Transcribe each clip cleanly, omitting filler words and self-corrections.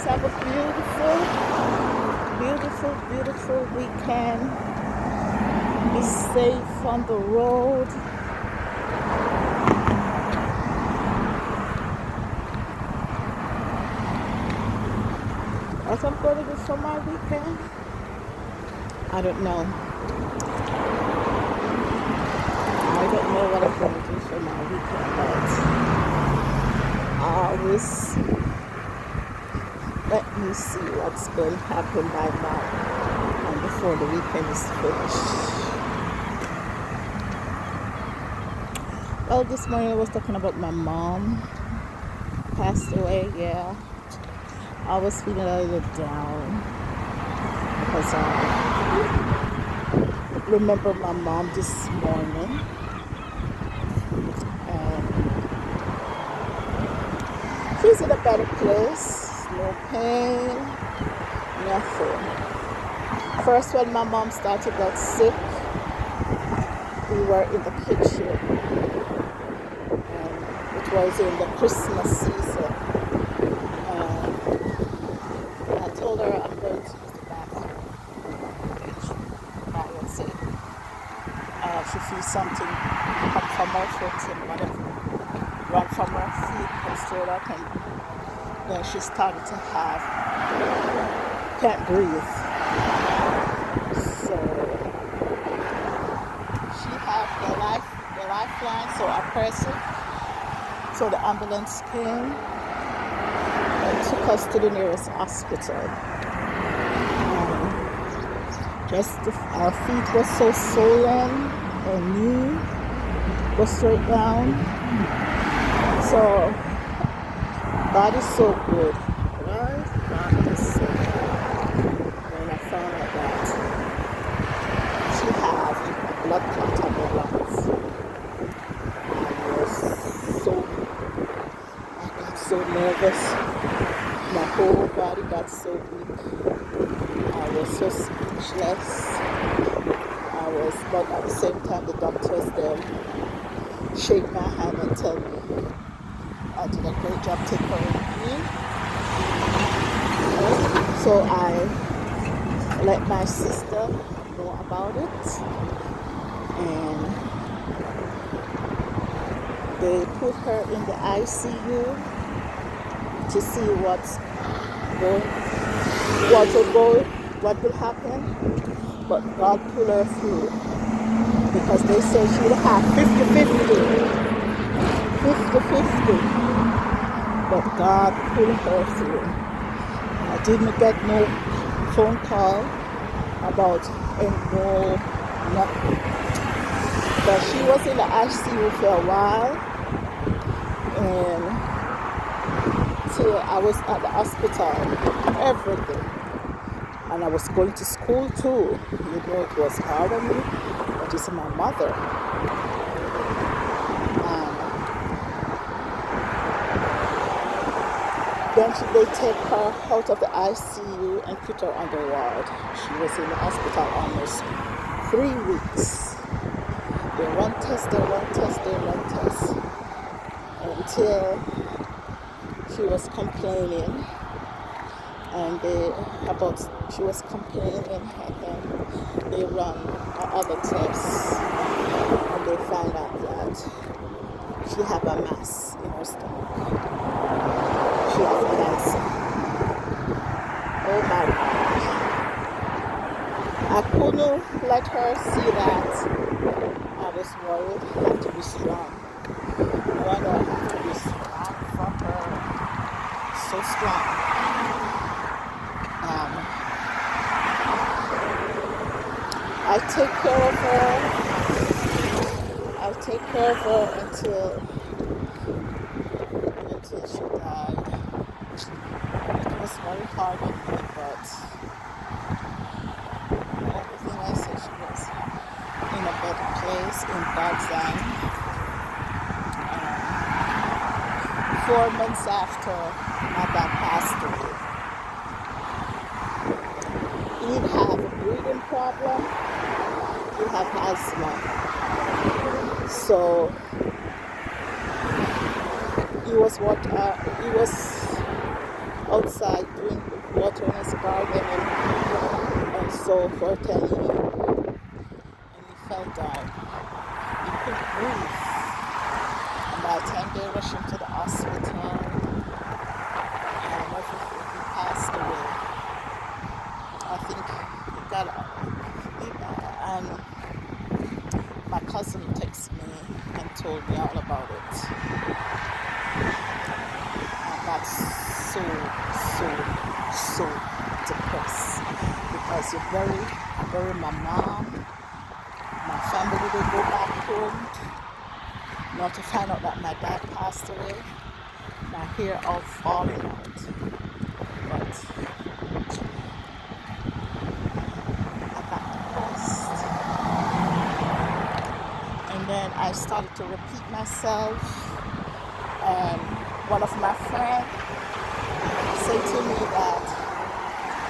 have a beautiful, beautiful weekend. Be safe on the road. What I'm going to do for my weekend, I don't know. I don't know what I'm going to do for my weekend, but I always let me see what's going to happen by now and before the weekend is finished. Well, this morning I was talking about my mom passed away. Yeah, I was feeling a little down because I remember my mom this morning, and she's in a better place. No pain, nothing. First, when my mom started got sick, we were in the kitchen, and it was in the Christmas season. I told her I'm going to use the bathroom. I would say she feels something come from her foot and whatever, run from her feet and straight up, and then she started to can't breathe. So she had the lifeline, so I pressed it. So the ambulance came and took us to the nearest hospital. Our feet were so swollen, our knee was straight down. So God is so good, right? God is so good. When I found out that she had a blood clot on her lungs, I got so nervous. My whole body got so weak. I was so speechless. But at the same time, the doctors then shake my hand and tell me I did a great job taking care of me. So I let my sister know about it, and they put her in the ICU to see what will happen. But God pulled her through, because they said she would have 50-50. But God pulled her through. I didn't get no phone call about nothing. But she was in the ICU for a while, and till I was at the hospital every day. And I was going to school too. You know, it was hard on me, but it's my mother. Then they take her out of the ICU and put her on the ward. She was in the hospital almost 3 weeks. They run tests, until she was complaining. And she was complaining, and then they run other tests, and they find out that she had a mass in her stomach. She has cancer. Oh my God. I couldn't let her see that I was worried. I have to be strong. No wonder I have to be strong for her. So strong. I take care of her until she died. It was very hard on me, but everything I said, she was in a better place in God's eye. 4 months after my dad passed away, he'd have a breathing problem. He had asthma. So he was outside doing watering his garden and so forth, and he fell down. He couldn't move. And by the time they rushed him to the hospital, everything, he passed away. I think he got and my cousin texted me and told me all about it. And that's so depressed because you bury my mom. My family didn't go back home. Not to find out that my dad passed away. My hair all falling out. But I got depressed. And then I started to repeat myself. And one of my friends said to me that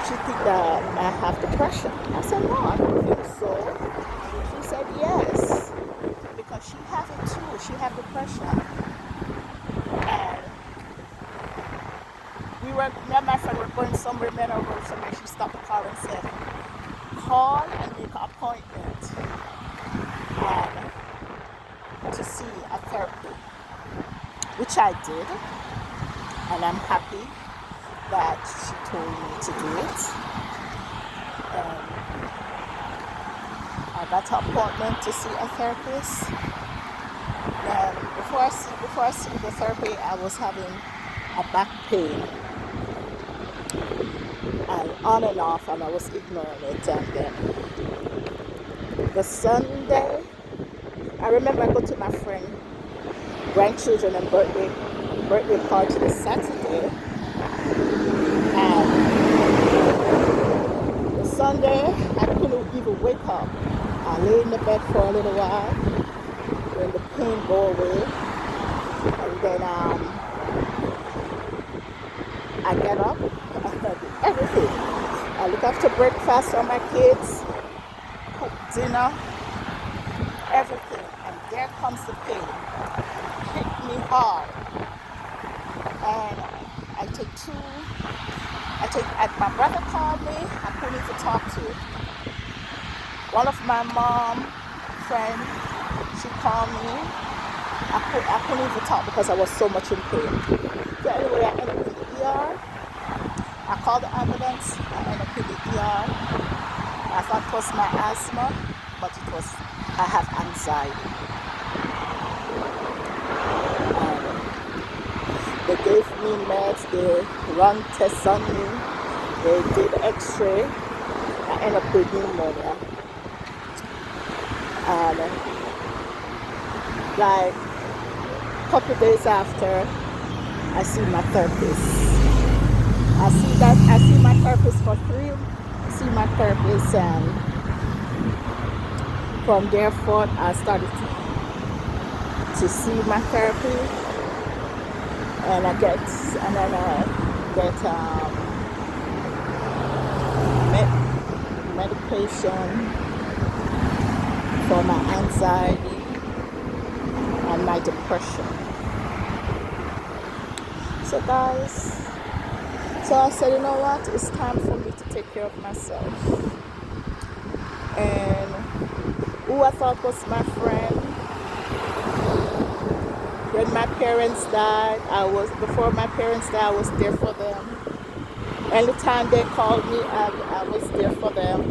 she think that I have depression. I said, no, I don't think so. She said, yes. Because she have it too. She have depression. And me and my friend were going somewhere, met her road somewhere. She stopped the car and said, call and make an appointment to see a therapy, which I did, and I'm happy that she told me to do it. I got an appointment to see a therapist. And before I see the therapy, I was having a back pain, and on and off, and I was ignoring it. And then the Sunday, I remember I go to my friend grandchildren and birthday party this Saturday, and the Sunday I couldn't even wake up. I lay in the bed for a little while, when the pain go away, and then I get up, I do everything. I look after breakfast for my kids, cook dinner, everything, and there comes the pain. Hit me hard, and my brother called me. I couldn't even talk to him. One of my mom friend, she called me. I couldn't even talk because I was so much in pain. So anyway, I ended up in the ER. I called the ambulance. I ended up in the ER. I thought it was my asthma, but I have anxiety. They gave me meds, they run tests on me, they did x-ray. I ended up with pneumonia. And like a couple of days after, I see my therapist. I see my therapist for 3. I see my therapist, and from there forth, I started to see my therapy, and then I get medication for my anxiety and my depression. So guys, I said, you know what? It's time for me to take care of myself. And who I thought was my friend, when my parents died, before my parents died, I was there for them. Anytime they called me, I was there for them.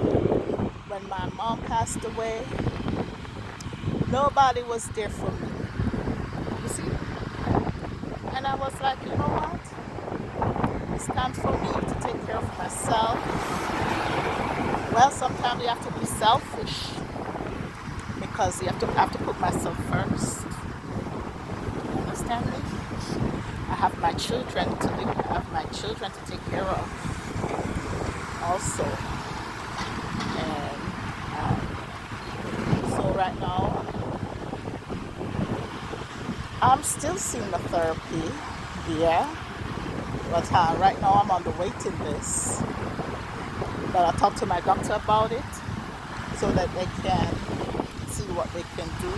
When my mom passed away, nobody was there for me. You see? And I was like, you know what? It's time for me to take care of myself. Well, sometimes you have to be selfish because you have to put myself first. You understand me? I have my children to take care of also. And so right now, I'm still seeing the therapy, yeah. But right now I'm on the waiting list. But I talked to my doctor about it so that they can see what they can do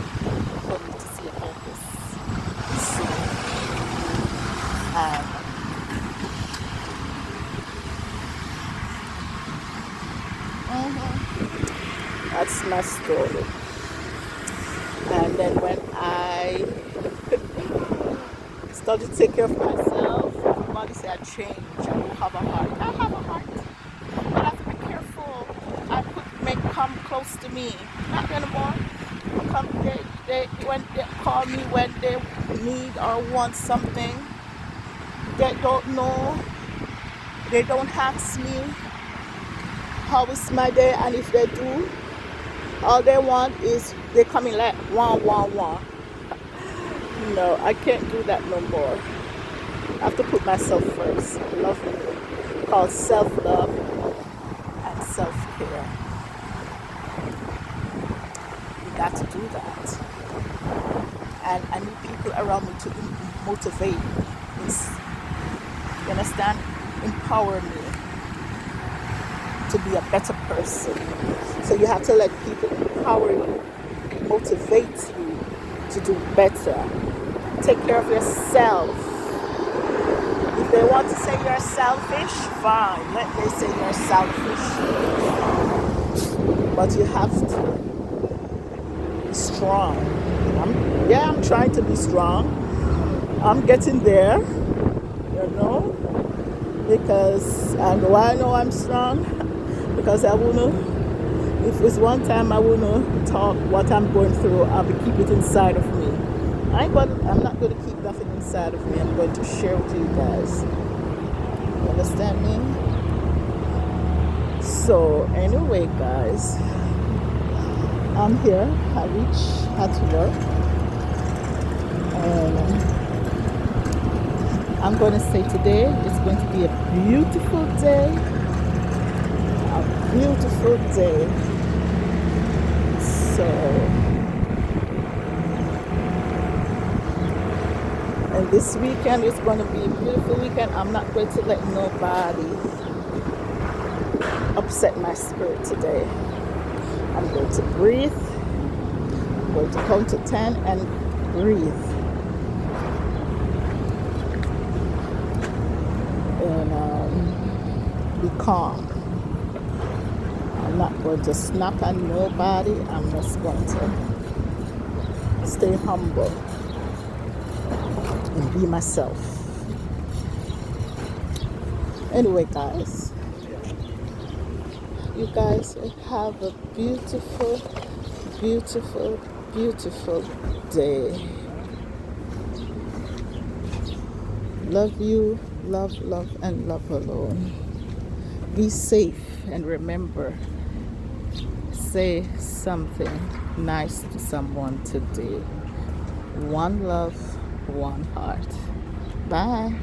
for me to see a therapist. So, That's my story. And then when I started to take care of myself, everybody said I changed. I don't have a heart. I have a heart. But I have to be careful. I could make come close to me. Not anymore. Come, when they call me when they need or want something, they don't know. They don't ask me how is my day, and if they do, all they want is they come in like wah. No, I can't do that no more. I have to put myself first. Love me. Called self-love and self-care. You got to do that. And I need people around me to motivate me. You understand? Empower me to be a better person. So you have to let people empower you, motivate you to do better. Take care of yourself. If they want to say you're selfish, fine. Let them say you're selfish. But you have to be strong. I'm trying to be strong. I'm getting there, because, and why I know I'm strong? Because I wouldn't, if it's one time I wouldn't talk what I'm going through, I'll keep it inside of me. I'm not going to keep nothing inside of me. I'm going to share with you guys. You understand me? So anyway, guys, I'm here. I reached at work, and I'm going to say today it's going to be a beautiful day. A beautiful day. So, and this weekend is going to be a beautiful weekend. I'm not going to let nobody upset my spirit today. I'm going to breathe. I'm going to count to 10 and breathe. And be calm. I'm not going to snap at nobody. I'm just going to stay humble and be myself. Anyway, guys, you guys have a beautiful, beautiful, beautiful day. Love you, love, and love alone. Be safe, and remember, say something nice to someone today. One love, one heart. Bye.